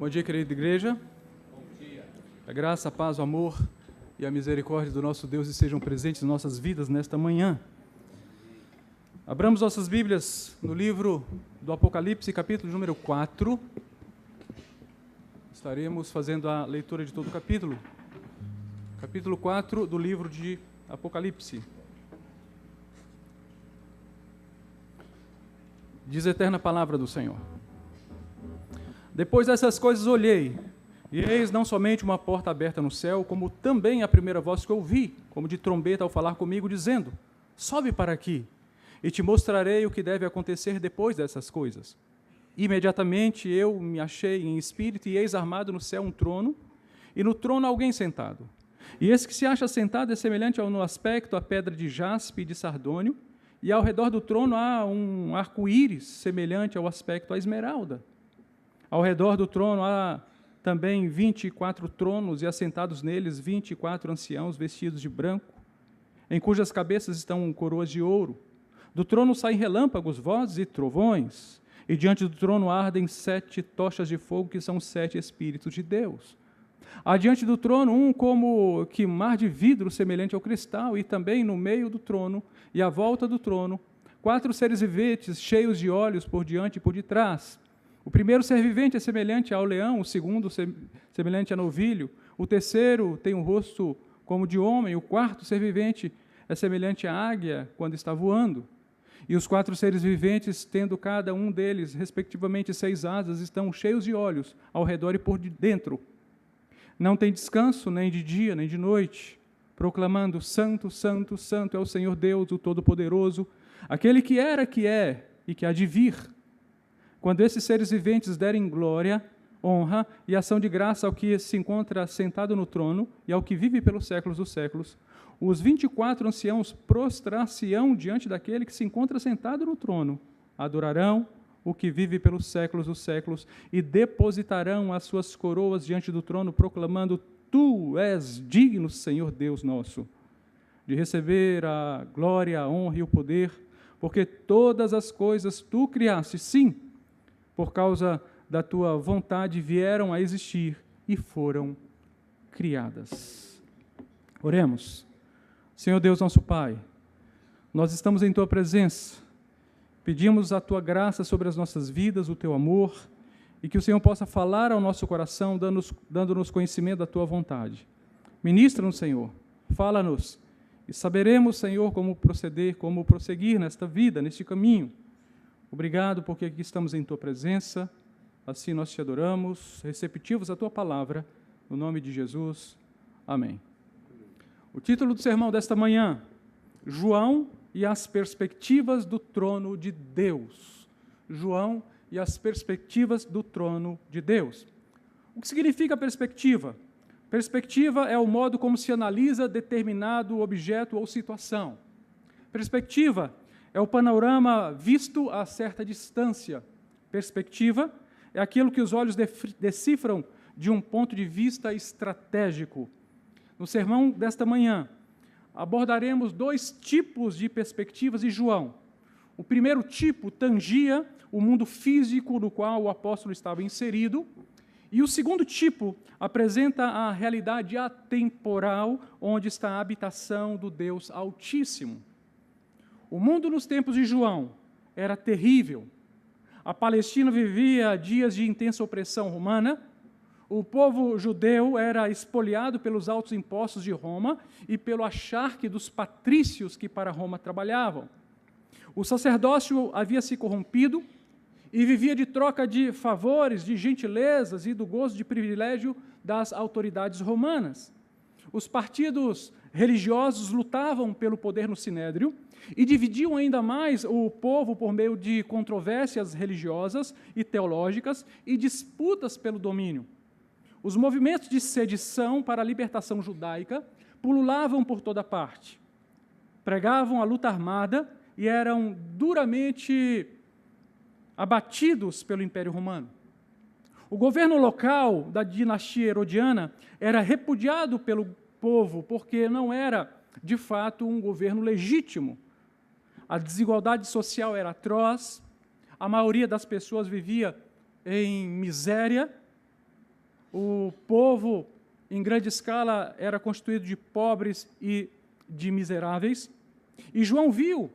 Bom dia, querida igreja. Bom dia. A graça, a paz, o amor e a misericórdia do nosso Deus estejam presentes em nossas vidas nesta manhã. Abramos nossas Bíblias no livro do Apocalipse, capítulo número 4. Estaremos fazendo a leitura de todo o capítulo. Capítulo 4 do livro de Apocalipse. Diz a eterna palavra do Senhor. Depois dessas coisas olhei, e eis não somente uma porta aberta no céu, como também a primeira voz que ouvi, como de trombeta ao falar comigo, dizendo: sobe para aqui, e te mostrarei o que deve acontecer depois dessas coisas. Imediatamente eu me achei em espírito, e eis armado no céu um trono, e no trono alguém sentado. E esse que se acha sentado é semelhante no aspecto à pedra de jaspe e de sardônio, e ao redor do trono há um arco-íris semelhante ao aspecto à esmeralda. Ao redor do trono há também 24 tronos, e assentados neles 24 anciãos vestidos de branco, em cujas cabeças estão coroas de ouro. Do trono saem relâmpagos, vozes e trovões, e diante do trono ardem 7 tochas de fogo, que são 7 Espíritos de Deus. Há diante do trono um como que mar de vidro semelhante ao cristal, e também no meio do trono e à volta do trono 4 seres viventes cheios de olhos por diante e por detrás. O primeiro ser vivente é semelhante ao leão, o segundo semelhante a novilho, o terceiro tem um rosto como de homem, o quarto ser vivente é semelhante à águia quando está voando. E os 4 seres viventes, tendo cada um deles, respectivamente, 6 asas, estão cheios de olhos ao redor e por dentro. Não tem descanso, nem de dia, nem de noite, proclamando: Santo, Santo, Santo é o Senhor Deus, o Todo-Poderoso, aquele que era, que é e que há de vir. Quando esses seres viventes derem glória, honra e ação de graça ao que se encontra sentado no trono e ao que vive pelos séculos dos séculos, os 24 anciãos prostrar-se-ão diante daquele que se encontra sentado no trono, adorarão o que vive pelos séculos dos séculos e depositarão as suas coroas diante do trono, proclamando: Tu és digno, Senhor Deus nosso, de receber a glória, a honra e o poder, porque todas as coisas Tu criaste, sim, por causa da Tua vontade vieram a existir e foram criadas. Oremos. Senhor Deus, nosso Pai, nós estamos em Tua presença, pedimos a Tua graça sobre as nossas vidas, o Teu amor, e que o Senhor possa falar ao nosso coração, dando-nos conhecimento da Tua vontade. Ministra-nos, Senhor, fala-nos, e saberemos, Senhor, como proceder, como prosseguir nesta vida, neste caminho. Obrigado porque aqui estamos em Tua presença, assim nós Te adoramos, receptivos à Tua palavra, no nome de Jesus. Amém. O título do sermão desta manhã: João e as perspectivas do trono de Deus. João e as perspectivas do trono de Deus. O que significa perspectiva? Perspectiva é o modo como se analisa determinado objeto ou situação. Perspectiva é o panorama visto a certa distância. Perspectiva é aquilo que os olhos decifram de um ponto de vista estratégico. No sermão desta manhã, abordaremos 2 tipos de perspectivas de João. O primeiro tipo tangia o mundo físico no qual o apóstolo estava inserido, e o segundo tipo apresenta a realidade atemporal, onde está a habitação do Deus Altíssimo. O mundo nos tempos de João era terrível. A Palestina vivia dias de intensa opressão romana. O povo judeu era expoliado pelos altos impostos de Roma e pelo acharque dos patrícios que para Roma trabalhavam. O sacerdócio havia se corrompido e vivia de troca de favores, de gentilezas e do gozo de privilégio das autoridades romanas. Os partidos religiosos lutavam pelo poder no Sinédrio e dividiam ainda mais o povo por meio de controvérsias religiosas e teológicas e disputas pelo domínio. Os movimentos de sedição para a libertação judaica pululavam por toda parte. Pregavam a luta armada e eram duramente abatidos pelo Império Romano. O governo local da dinastia herodiana era repudiado pelo povo porque não era, de fato, um governo legítimo. A desigualdade social era atroz, a maioria das pessoas vivia em miséria, O povo, em grande escala, era constituído de pobres e de miseráveis. E João viu,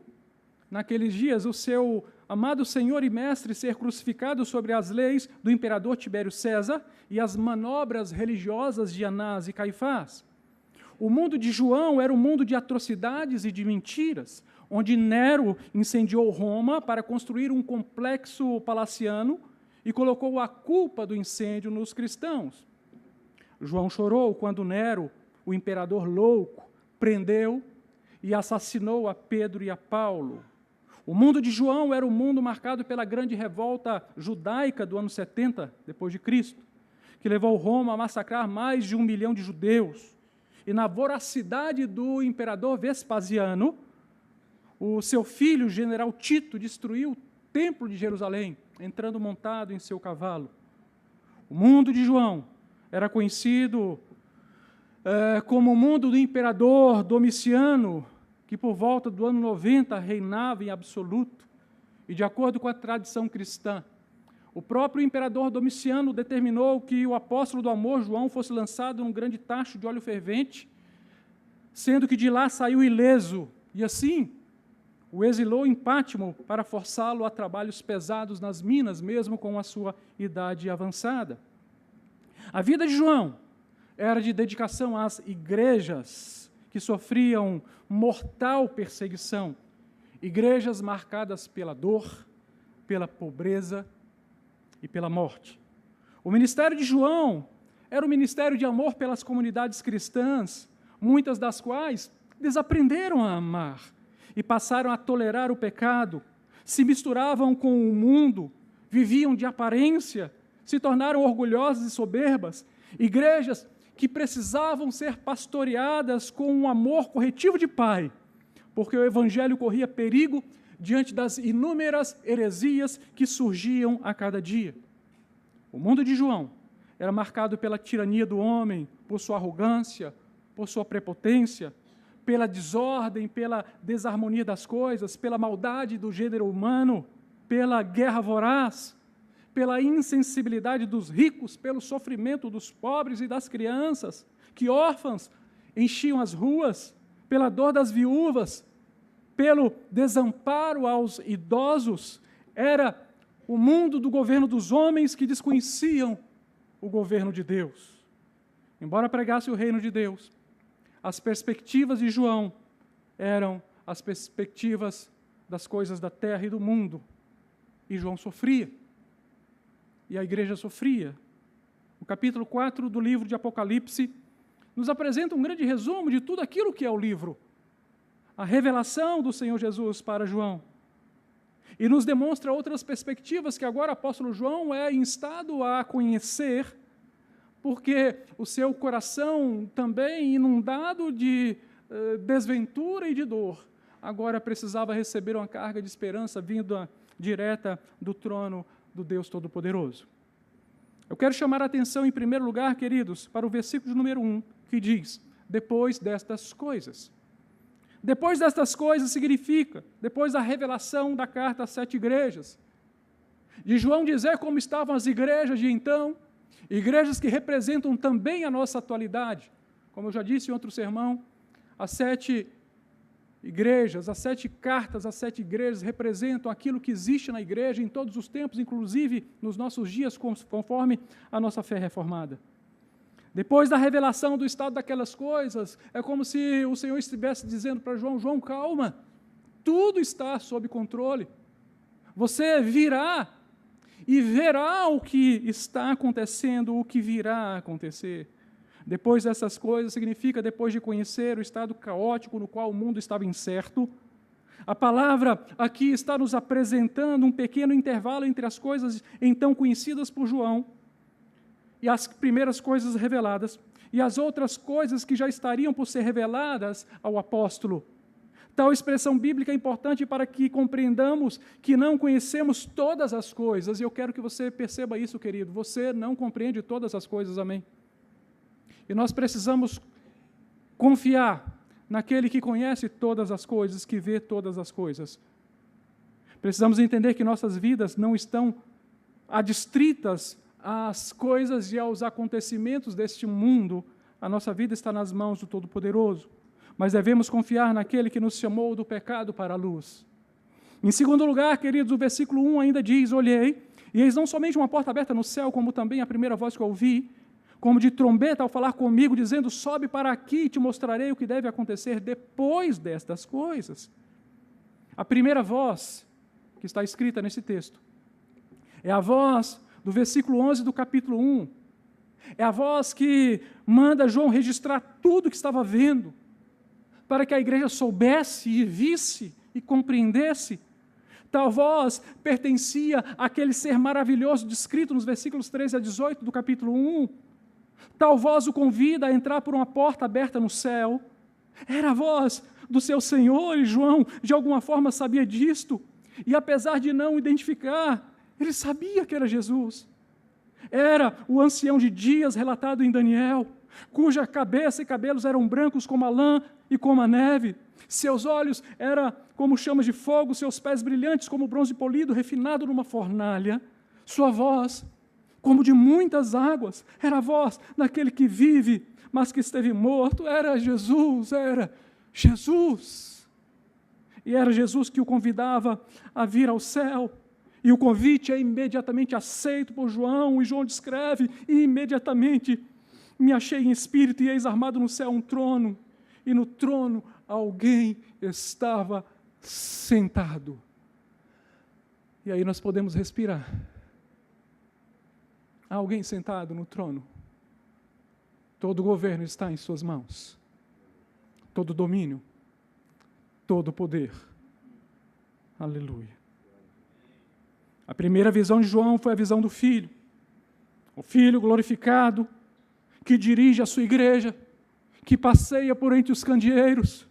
naqueles dias, o seu amado Senhor e Mestre ser crucificado sobre as leis do imperador Tibério César e as manobras religiosas de Anás e Caifás. O mundo de João era um mundo de atrocidades e de mentiras, onde Nero incendiou Roma para construir um complexo palaciano e colocou a culpa do incêndio nos cristãos. João chorou quando Nero, o imperador louco, prendeu e assassinou a Pedro e a Paulo. O mundo de João era um mundo marcado pela grande revolta judaica do ano 70 depois de Cristo, que levou Roma a massacrar mais de 1 milhão de judeus. E na voracidade do imperador Vespasiano, o seu filho, o general Tito, destruiu o templo de Jerusalém, entrando montado em seu cavalo. O mundo de João era conhecido como o mundo do imperador Domiciano, que por volta do ano 90 reinava em absoluto. E de acordo com a tradição cristã, o próprio imperador Domiciano determinou que o apóstolo do amor, João, fosse lançado num grande tacho de óleo fervente, sendo que de lá saiu ileso, e assim o exilou em Pátimo para forçá-lo a trabalhos pesados nas minas, mesmo com a sua idade avançada. A vida de João era de dedicação às igrejas que sofriam mortal perseguição, igrejas marcadas pela dor, pela pobreza e pela morte. O ministério de João era um ministério de amor pelas comunidades cristãs, muitas das quais desaprenderam a amar e passaram a tolerar o pecado, se misturavam com o mundo, viviam de aparência, se tornaram orgulhosas e soberbas, igrejas que precisavam ser pastoreadas com um amor corretivo de pai, porque o evangelho corria perigo diante das inúmeras heresias que surgiam a cada dia. O mundo de João era marcado pela tirania do homem, por sua arrogância, por sua prepotência, pela desordem, pela desarmonia das coisas, pela maldade do gênero humano, pela guerra voraz, pela insensibilidade dos ricos, pelo sofrimento dos pobres e das crianças, que órfãos enchiam as ruas, pela dor das viúvas, pelo desamparo aos idosos. Era o mundo do governo dos homens que desconheciam o governo de Deus. Embora pregasse o reino de Deus, as perspectivas de João eram as perspectivas das coisas da terra e do mundo. E João sofria. E a igreja sofria. O capítulo 4 do livro de Apocalipse nos apresenta um grande resumo de tudo aquilo que é o livro. A revelação do Senhor Jesus para João. E nos demonstra outras perspectivas que agora o apóstolo João é instado a conhecer, porque o seu coração, também inundado de desventura e de dor, agora precisava receber uma carga de esperança vinda direta do trono do Deus Todo-Poderoso. Eu quero chamar a atenção, em primeiro lugar, queridos, para o versículo número 1, que diz: depois destas coisas. Depois destas coisas significa, depois da revelação da carta às 7 igrejas, de João dizer como estavam as igrejas de então, igrejas que representam também a nossa atualidade. Como eu já disse em outro sermão, as 7 igrejas, as 7 cartas, as 7 igrejas representam aquilo que existe na igreja em todos os tempos, inclusive nos nossos dias, conforme a nossa fé reformada. Depois da revelação do estado daquelas coisas, é como se o Senhor estivesse dizendo para João: João, calma, tudo está sob controle. Você virá e verá o que está acontecendo, o que virá a acontecer. Depois dessas coisas significa depois de conhecer o estado caótico no qual o mundo estava incerto. A palavra aqui está nos apresentando um pequeno intervalo entre as coisas então conhecidas por João e as primeiras coisas reveladas, e as outras coisas que já estariam por ser reveladas ao apóstolo. Tal expressão bíblica é importante para que compreendamos que não conhecemos todas as coisas, e eu quero que você perceba isso, querido. Você não compreende todas as coisas, amém? E nós precisamos confiar naquele que conhece todas as coisas, que vê todas as coisas. Precisamos entender que nossas vidas não estão adstritas às coisas e aos acontecimentos deste mundo, a nossa vida está nas mãos do Todo-Poderoso. Mas devemos confiar naquele que nos chamou do pecado para a luz. Em segundo lugar, queridos, o versículo 1 ainda diz: olhei, e eis não somente uma porta aberta no céu, como também a primeira voz que ouvi, como de trombeta ao falar comigo, dizendo: sobe para aqui e te mostrarei o que deve acontecer depois destas coisas. A primeira voz que está escrita nesse texto é a voz do versículo 11 do capítulo 1. É a voz que manda João registrar tudo o que estava vendo, para que a igreja soubesse e visse e compreendesse. Tal voz pertencia àquele ser maravilhoso descrito nos versículos 13 a 18 do capítulo 1. Tal voz o convida a entrar por uma porta aberta no céu. Era a voz do seu Senhor, e João, de alguma forma, sabia disto. E apesar de não identificar, ele sabia que era Jesus. Era o ancião de dias relatado em Daniel, cuja cabeça e cabelos eram brancos como a lã e como a neve. Seus olhos eram como chamas de fogo, seus pés brilhantes como bronze polido, refinado numa fornalha. Sua voz, como de muitas águas, era a voz daquele que vive, mas que esteve morto. Era Jesus, era Jesus. E era Jesus que o convidava a vir ao céu. E o convite é imediatamente aceito por João, e João descreve: e imediatamente me achei em espírito, e eis armado no céu um trono, e no trono alguém estava sentado. E aí nós podemos respirar. Há alguém sentado no trono. Todo o governo está em suas mãos. Todo o domínio, todo o poder. Aleluia. A primeira visão de João foi a visão do Filho. O Filho glorificado, que dirige a sua igreja, que passeia por entre os candeeiros,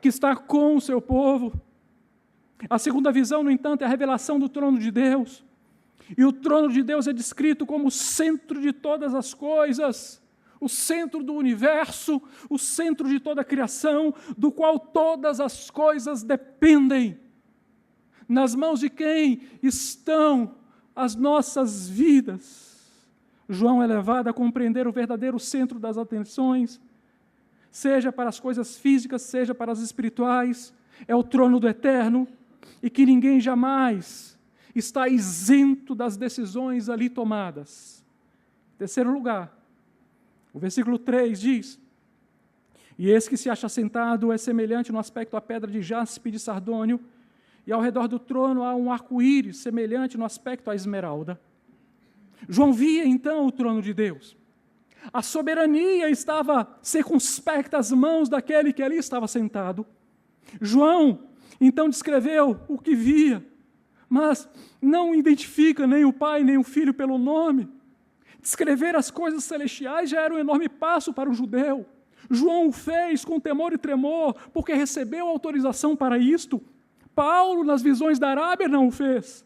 que está com o seu povo. A segunda visão, no entanto, é a revelação do trono de Deus. E o trono de Deus é descrito como o centro de todas as coisas, o centro do universo, o centro de toda a criação, do qual todas as coisas dependem. Nas mãos de quem estão as nossas vidas? João é levado a compreender o verdadeiro centro das atenções, seja para as coisas físicas, seja para as espirituais. É o trono do eterno, e que ninguém jamais está isento das decisões ali tomadas. Em terceiro lugar, o versículo 3 diz: e esse que se acha sentado é semelhante no aspecto à pedra de jaspe e de sardônio, e ao redor do trono há um arco-íris semelhante no aspecto à esmeralda. João via então o trono de Deus. A soberania estava circunspecta às mãos daquele que ali estava sentado. João então descreveu o que via, mas não identifica nem o Pai nem o Filho pelo nome. Descrever as coisas celestiais já era um enorme passo para o judeu. João o fez com temor e tremor, porque recebeu autorização para isto. Paulo, nas visões da Arábia, não o fez.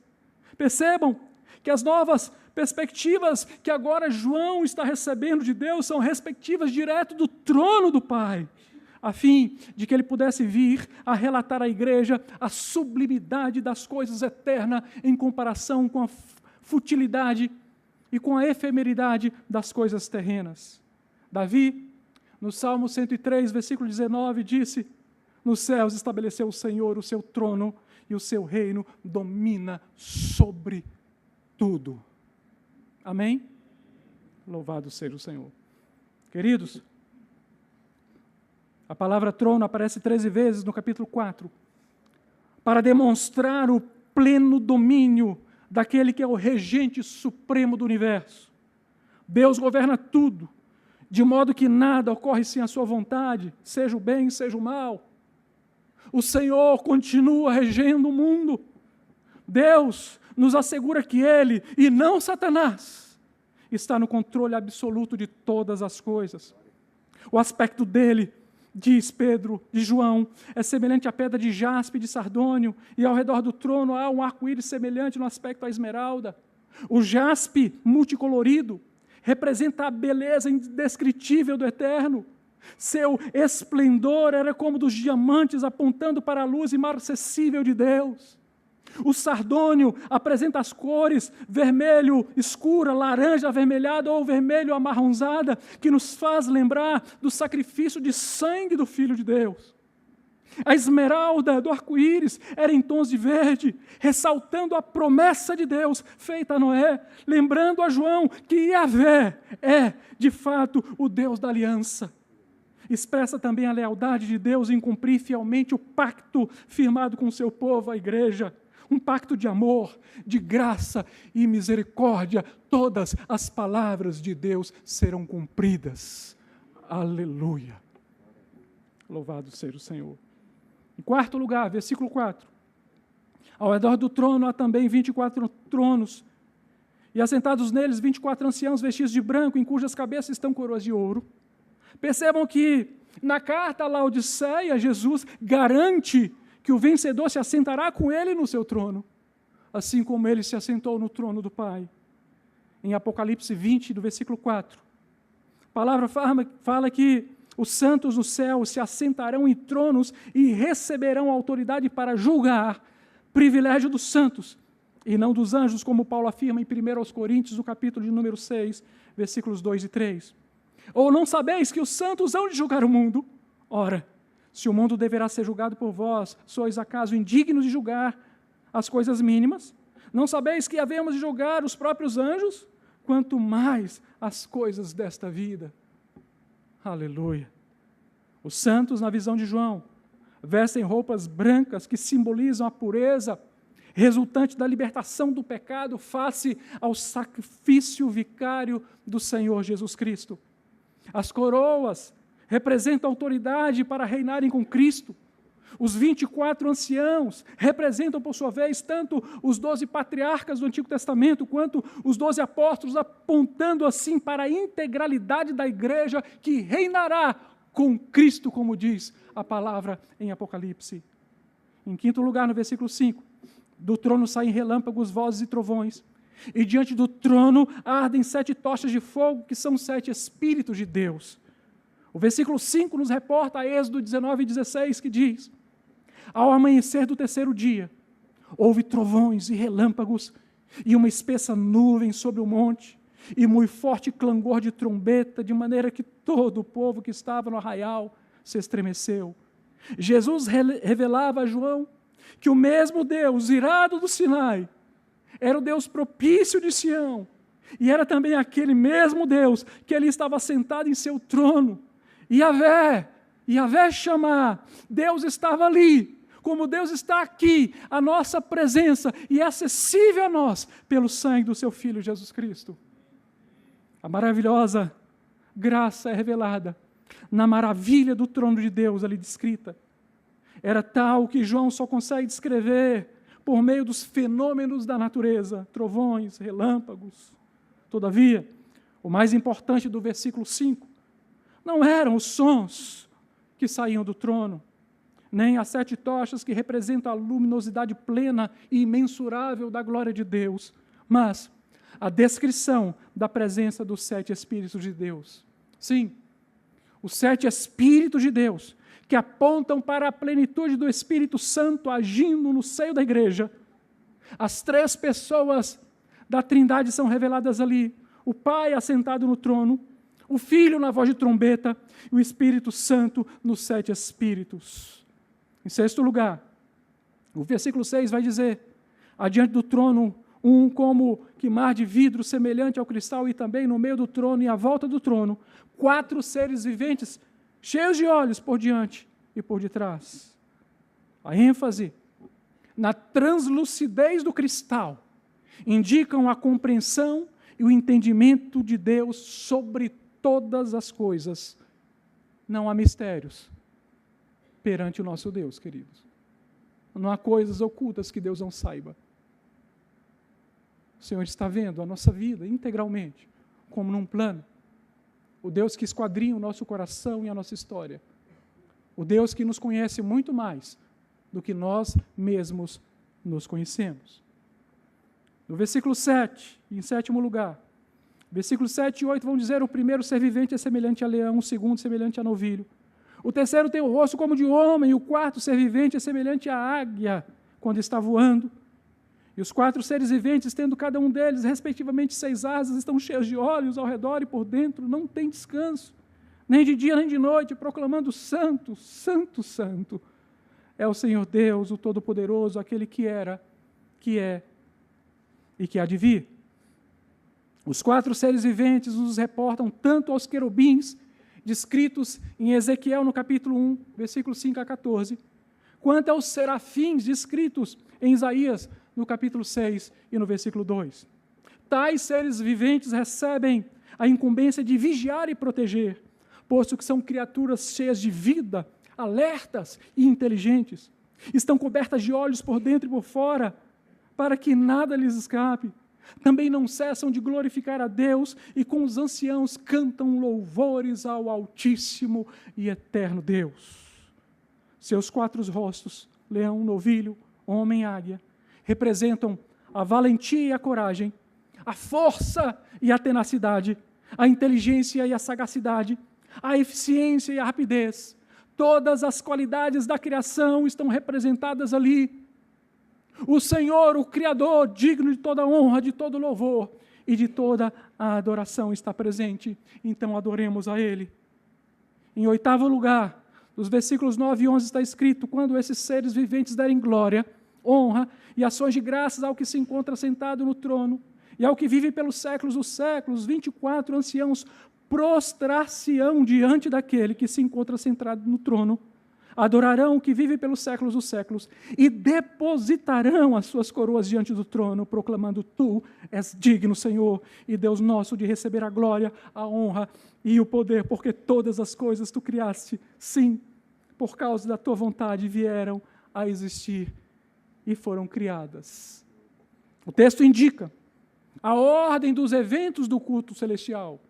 Percebam que as novas perspectivas que agora João está recebendo de Deus são perspectivas direto do trono do Pai, a fim de que ele pudesse vir a relatar à igreja a sublimidade das coisas eternas em comparação com a futilidade e com a efemeridade das coisas terrenas. Davi, no Salmo 103, versículo 19, disse: nos céus estabeleceu o Senhor o seu trono, e o seu reino domina sobre tudo. Amém? Louvado seja o Senhor. Queridos, a palavra trono aparece 13 vezes no capítulo 4, para demonstrar o pleno domínio daquele que é o regente supremo do universo. Deus governa tudo, de modo que nada ocorre sem a sua vontade, seja o bem, seja o mal. O Senhor continua regendo o mundo. Deus nos assegura que Ele, e não Satanás, está no controle absoluto de todas as coisas. O aspecto dele, diz Pedro, de João, é semelhante à pedra de jaspe e de sardônio, e ao redor do trono há um arco-íris semelhante no aspecto à esmeralda. O jaspe multicolorido representa a beleza indescritível do eterno. Seu esplendor era como dos diamantes apontando para a luz imarcessível de Deus. O sardônio apresenta as cores vermelho escura, laranja avermelhada ou vermelho amarronzada, que nos faz lembrar do sacrifício de sangue do Filho de Deus. A esmeralda do arco-íris era em tons de verde, ressaltando a promessa de Deus feita a Noé, lembrando a João que Yahvé é, de fato, o Deus da aliança. Expressa também a lealdade de Deus em cumprir fielmente o pacto firmado com o seu povo, a igreja. Um pacto de amor, de graça e misericórdia. Todas as palavras de Deus serão cumpridas. Aleluia. Louvado seja o Senhor. Em quarto lugar, versículo 4. Ao redor do trono há também 24 tronos, e assentados neles 24 anciãos vestidos de branco, em cujas cabeças estão coroas de ouro. Percebam que na carta a Laodiceia, Jesus garante que o vencedor se assentará com ele no seu trono, assim como ele se assentou no trono do Pai. Em Apocalipse 20, do versículo 4, a palavra fala que os santos no céu se assentarão em tronos e receberão autoridade para julgar, privilégio dos santos, e não dos anjos, como Paulo afirma em 1 Coríntios, no capítulo de número 6, versículos 2 e 3. Ou não sabeis que os santos hão de julgar o mundo? Ora, se o mundo deverá ser julgado por vós, sois acaso indignos de julgar as coisas mínimas? Não sabeis que havemos de julgar os próprios anjos? Quanto mais as coisas desta vida. Aleluia. Os santos, na visão de João, vestem roupas brancas que simbolizam a pureza resultante da libertação do pecado face ao sacrifício vicário do Senhor Jesus Cristo. As coroas representam autoridade para reinarem com Cristo. Os 24 anciãos representam, por sua vez, tanto os 12 patriarcas do Antigo Testamento, quanto os 12 apóstolos, apontando assim para a integralidade da igreja que reinará com Cristo, como diz a palavra em Apocalipse. Em quinto lugar, no versículo 5, do trono saem relâmpagos, vozes e trovões, e diante do trono ardem 7 tochas de fogo, que são 7 Espíritos de Deus. O versículo 5 nos reporta a Êxodo 19 e 16, que diz: ao amanhecer do terceiro dia, houve trovões e relâmpagos, e uma espessa nuvem sobre o monte, e muito forte clangor de trombeta, de maneira que todo o povo que estava no arraial se estremeceu. Jesus revelava a João que o mesmo Deus, irado do Sinai, era o Deus propício de Sião, e era também aquele mesmo Deus que ele estava sentado em seu trono. Yahvé chamar, Deus estava ali, como Deus está aqui, a nossa presença, e é acessível a nós pelo sangue do seu Filho Jesus Cristo. A maravilhosa graça é revelada na maravilha do trono de Deus ali descrita. Era tal que João só consegue descrever por meio dos fenômenos da natureza, trovões, relâmpagos. Todavia, o mais importante do versículo 5 não eram os sons que saíam do trono, nem as 7 tochas que representam a luminosidade plena e imensurável da glória de Deus, mas a descrição da presença dos 7 Espíritos de Deus. Sim, os 7 Espíritos de Deus, que apontam para a plenitude do Espírito Santo agindo no seio da igreja. As 3 pessoas da Trindade são reveladas ali: o Pai assentado no trono, o Filho na voz de trombeta e o Espírito Santo nos 7 Espíritos. Em sexto lugar, o versículo 6 vai dizer: adiante do trono, um como que mar de vidro semelhante ao cristal, e também no meio do trono e à volta do trono, 4 seres viventes, cheios de olhos por diante e por detrás. A ênfase na translucidez do cristal indicam a compreensão e o entendimento de Deus sobre todas as coisas. Não há mistérios perante o nosso Deus, queridos. Não há coisas ocultas que Deus não saiba. O Senhor está vendo a nossa vida integralmente, como num plano. O Deus que esquadrinha o nosso coração e a nossa história. O Deus que nos conhece muito mais do que nós mesmos nos conhecemos. No versículo 7, em sétimo lugar, versículos 7 e 8 vão dizer: o primeiro ser vivente é semelhante a leão, o segundo semelhante a novilho. O terceiro tem o rosto como de homem, e o quarto ser vivente é semelhante à águia quando está voando. E os 4 seres viventes, tendo cada um deles, respectivamente, 6 asas, estão cheios de olhos ao redor e por dentro, não tem descanso, nem de dia nem de noite, proclamando: Santo, Santo, Santo, é o Senhor Deus, o Todo-Poderoso, aquele que era, que é e que há de vir. Os 4 seres viventes nos reportam tanto aos querubins, descritos em Ezequiel no capítulo 1, versículos 5 a 14, quanto aos serafins descritos em Isaías no capítulo 6 e no versículo 2. Tais seres viventes recebem a incumbência de vigiar e proteger, posto que são criaturas cheias de vida, alertas e inteligentes. Estão cobertas de olhos por dentro e por fora, para que nada lhes escape. Também não cessam de glorificar a Deus e com os anciãos cantam louvores ao Altíssimo e Eterno Deus. Seus 4 rostos, leão, novilho, homem e águia, representam a valentia e a coragem, a força e a tenacidade, a inteligência e a sagacidade, a eficiência e a rapidez. Todas as qualidades da criação estão representadas ali. O Senhor, o Criador, digno de toda honra, de todo louvor e de toda a adoração, está presente. Então adoremos a Ele. Em 8º lugar, nos versículos 9 e 11 está escrito: quando esses seres viventes derem glória, honra e ações de graças ao que se encontra sentado no trono e ao que vive pelos séculos dos séculos, 24 anciãos prostrar-se-ão diante daquele que se encontra sentado no trono, adorarão o que vive pelos séculos dos séculos e depositarão as suas coroas diante do trono, proclamando: Tu és digno, Senhor e Deus nosso, de receber a glória, a honra e o poder, porque todas as coisas Tu criaste, sim, por causa da Tua vontade vieram a existir e foram criadas. O texto indica a ordem dos eventos do culto celestial.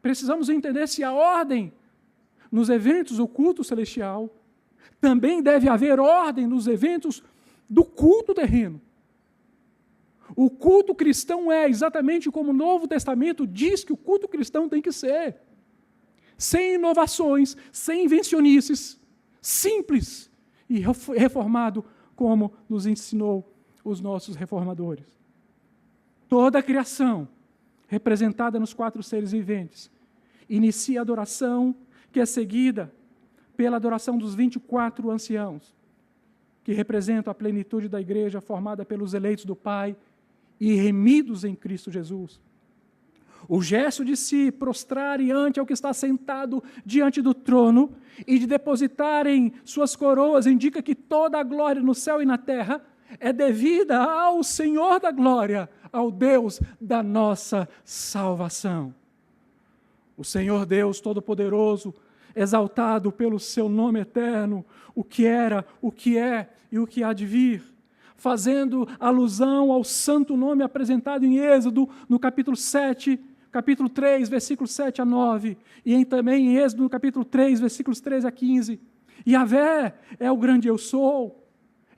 Precisamos entender se a ordem nos eventos do culto celestial, também deve haver ordem nos eventos do culto terreno. O culto cristão é exatamente como o Novo Testamento diz que o culto cristão tem que ser. Sem inovações, sem invencionices, simples e reformado, como nos ensinou os nossos reformadores. Toda a criação, representada nos 4 seres viventes, inicia a adoração, que é seguida pela adoração dos 24 anciãos, que representam a plenitude da igreja formada pelos eleitos do Pai e remidos em Cristo Jesus. O gesto de se prostrarem ante ao que está sentado diante do trono e de depositarem suas coroas indica que toda a glória no céu e na terra é devida ao Senhor da glória, ao Deus da nossa salvação. O Senhor Deus Todo-Poderoso, exaltado pelo seu nome eterno, o que era, o que é e o que há de vir, fazendo alusão ao santo nome apresentado em Êxodo, no capítulo 7, capítulo 3, versículos 7 a 9, e também em Êxodo, no capítulo 3, versículos 13 a 15. Yahvé é o grande eu sou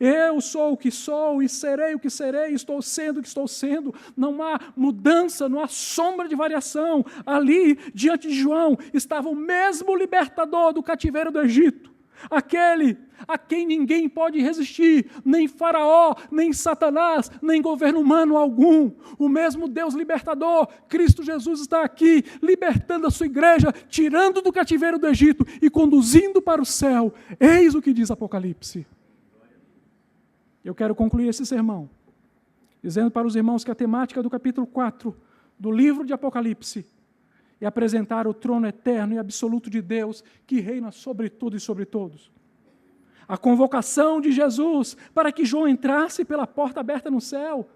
o que sou e serei o que serei, estou sendo o que estou sendo, não há mudança, não há sombra de variação. Ali, diante de João, estava o mesmo libertador do cativeiro do Egito, aquele a quem ninguém pode resistir, nem Faraó, nem Satanás, nem governo humano algum. O mesmo Deus libertador, Cristo Jesus, está aqui, libertando a sua igreja, tirando do cativeiro do Egito e conduzindo para o céu. Eis o que diz Apocalipse. Eu quero concluir esse sermão dizendo para os irmãos que a temática do capítulo 4 do livro de Apocalipse é apresentar o trono eterno e absoluto de Deus que reina sobre tudo e sobre todos. A convocação de Jesus para que João entrasse pela porta aberta no céu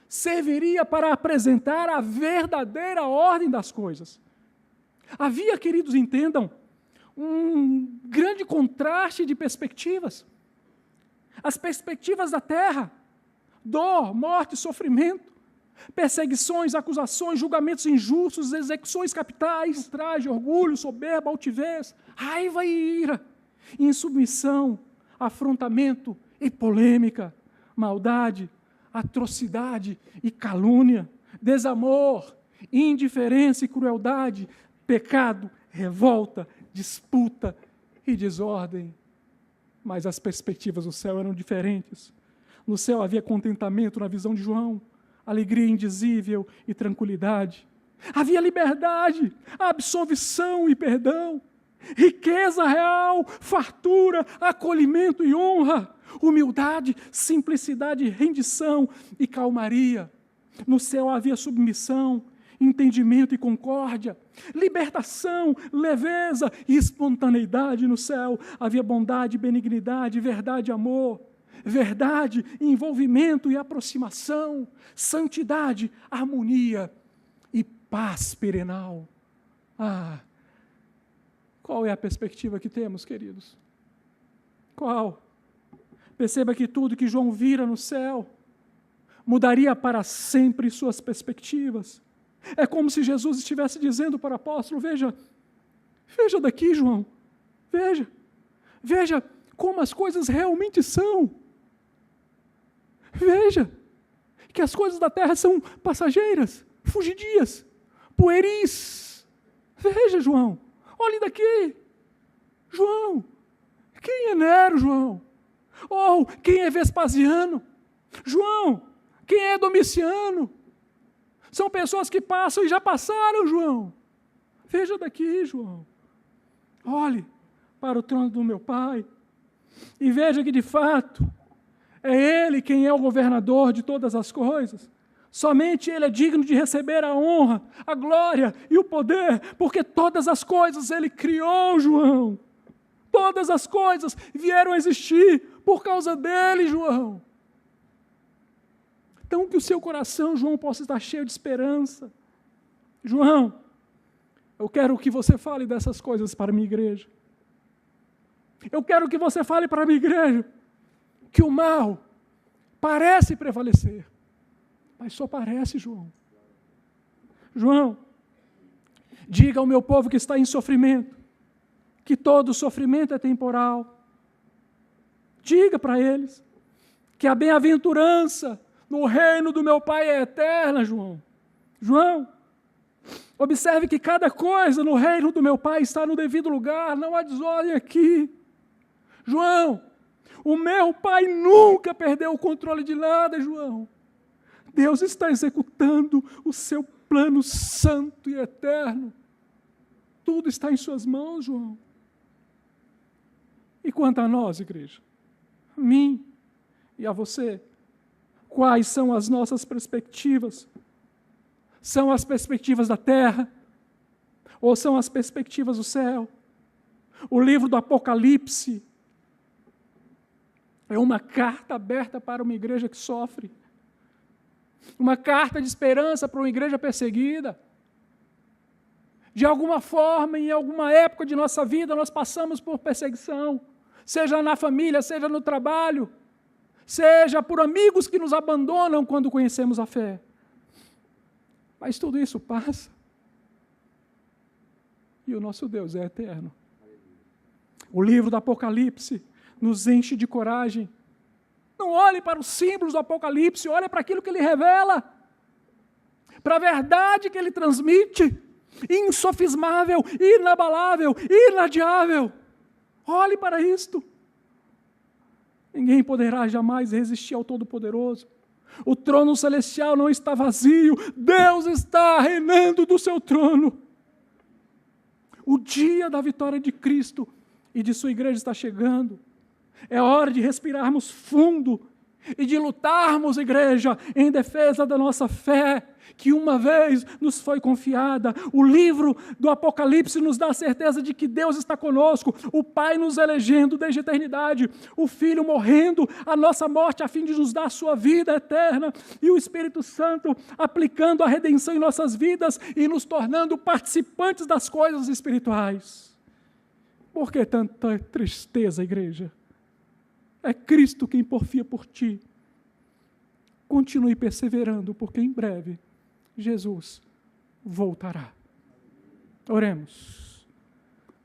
serviria para apresentar a verdadeira ordem das coisas. Havia, queridos, entendam, um grande contraste de perspectivas. As perspectivas da terra, dor, morte, sofrimento, perseguições, acusações, julgamentos injustos, execuções capitais, traje, orgulho, soberba, altivez, raiva e ira, insubmissão, afrontamento e polêmica, maldade, atrocidade e calúnia, desamor, indiferença e crueldade, pecado, revolta, disputa e desordem. Mas as perspectivas do céu eram diferentes. No céu havia contentamento na visão de João, alegria indizível e tranquilidade. Havia liberdade, absolvição e perdão, riqueza real, fartura, acolhimento e honra, humildade, simplicidade, rendição e calmaria. No céu havia submissão, entendimento e concórdia, libertação, leveza e espontaneidade. No céu havia bondade, benignidade, verdade e amor, verdade, envolvimento e aproximação, santidade, harmonia e paz perenal. Qual é a perspectiva que temos, queridos? Qual? Perceba que tudo que João vira no céu mudaria para sempre suas perspectivas. É como se Jesus estivesse dizendo para o apóstolo: veja daqui, João, veja como as coisas realmente são. Veja que as coisas da terra são passageiras, fugidias, pueris. Veja, João, olhe daqui. João, quem é Nero, João? Ou quem é Vespasiano? João, quem é Domiciano? São pessoas que passam e já passaram, João. Veja daqui, João. Olhe para o trono do meu Pai e veja que, de fato, é Ele quem é o governador de todas as coisas. Somente Ele é digno de receber a honra, a glória e o poder, porque todas as coisas Ele criou, João. Todas as coisas vieram a existir por causa dEle, João. Então, que o seu coração, João, possa estar cheio de esperança. João, eu quero que você fale dessas coisas para a minha igreja. Eu quero que você fale para a minha igreja que o mal parece prevalecer, mas só parece, João. João, diga ao meu povo que está em sofrimento, que todo sofrimento é temporal. Diga para eles que a bem-aventurança no reino do meu Pai é eterna, João. João, observe que cada coisa no reino do meu Pai está no devido lugar, não há desordem aqui. João, o meu Pai nunca perdeu o controle de nada, João. Deus está executando o seu plano santo e eterno. Tudo está em suas mãos, João. E quanto a nós, igreja? A mim e a você? Quais são as nossas perspectivas? São as perspectivas da terra? Ou são as perspectivas do céu? O livro do Apocalipse é uma carta aberta para uma igreja que sofre. Uma carta de esperança para uma igreja perseguida. De alguma forma, em alguma época de nossa vida, nós passamos por perseguição. Seja na família, seja no trabalho. Seja por amigos que nos abandonam quando conhecemos a fé. Mas tudo isso passa. E o nosso Deus é eterno. O livro do Apocalipse nos enche de coragem. Não olhe para os símbolos do Apocalipse, olhe para aquilo que ele revela. Para a verdade que ele transmite. Insofismável, inabalável, inadiável. Olhe para isto. Ninguém poderá jamais resistir ao Todo-Poderoso. O trono celestial não está vazio. Deus está reinando do seu trono. O dia da vitória de Cristo e de sua igreja está chegando. É hora de respirarmos fundo e de lutarmos, igreja, em defesa da nossa fé, que uma vez nos foi confiada. O livro do Apocalipse nos dá a certeza de que Deus está conosco, o Pai nos elegendo desde a eternidade, o Filho morrendo a nossa morte a fim de nos dar a sua vida eterna, e o Espírito Santo aplicando a redenção em nossas vidas e nos tornando participantes das coisas espirituais. Por que tanta tristeza, igreja? É Cristo quem porfia por ti. Continue perseverando, porque em breve Jesus voltará. Oremos.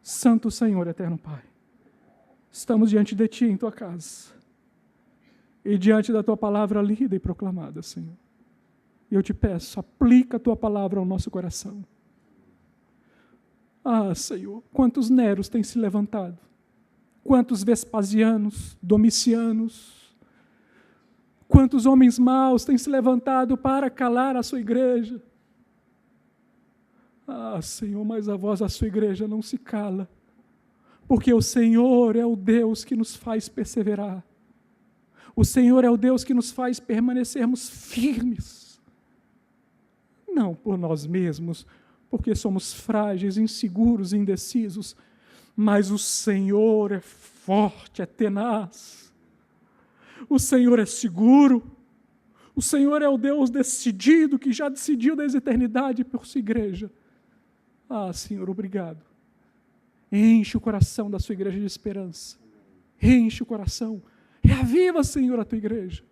Santo Senhor, eterno Pai, estamos diante de Ti em Tua casa e diante da Tua palavra lida e proclamada, Senhor. E eu te peço, aplica a Tua palavra ao nosso coração. Ah, Senhor, quantos Neros têm se levantado, quantos Vespasianos, Domicianos, Quantos homens maus têm se levantado para calar a sua igreja? Ah, Senhor, mas a voz da sua igreja não se cala, porque o Senhor é o Deus que nos faz perseverar. O Senhor é o Deus que nos faz permanecermos firmes. Não por nós mesmos, porque somos frágeis, inseguros, indecisos, mas o Senhor é forte, é tenaz. O Senhor é seguro. O Senhor é o Deus decidido, que já decidiu desde a eternidade por sua igreja. Ah, Senhor, obrigado. Enche o coração da sua igreja de esperança. Enche o coração. Reaviva, Senhor, a tua igreja.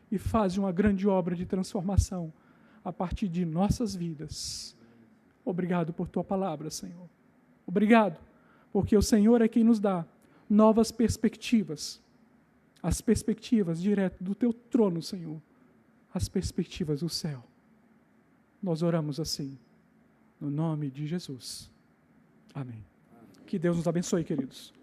E faz uma grande obra de transformação a partir de nossas vidas. Obrigado por tua palavra, Senhor. Obrigado, porque o Senhor é quem nos dá novas perspectivas. As perspectivas direto do teu trono, Senhor. As perspectivas do céu. Nós oramos assim, no nome de Jesus. Amém. Que Deus nos abençoe, queridos.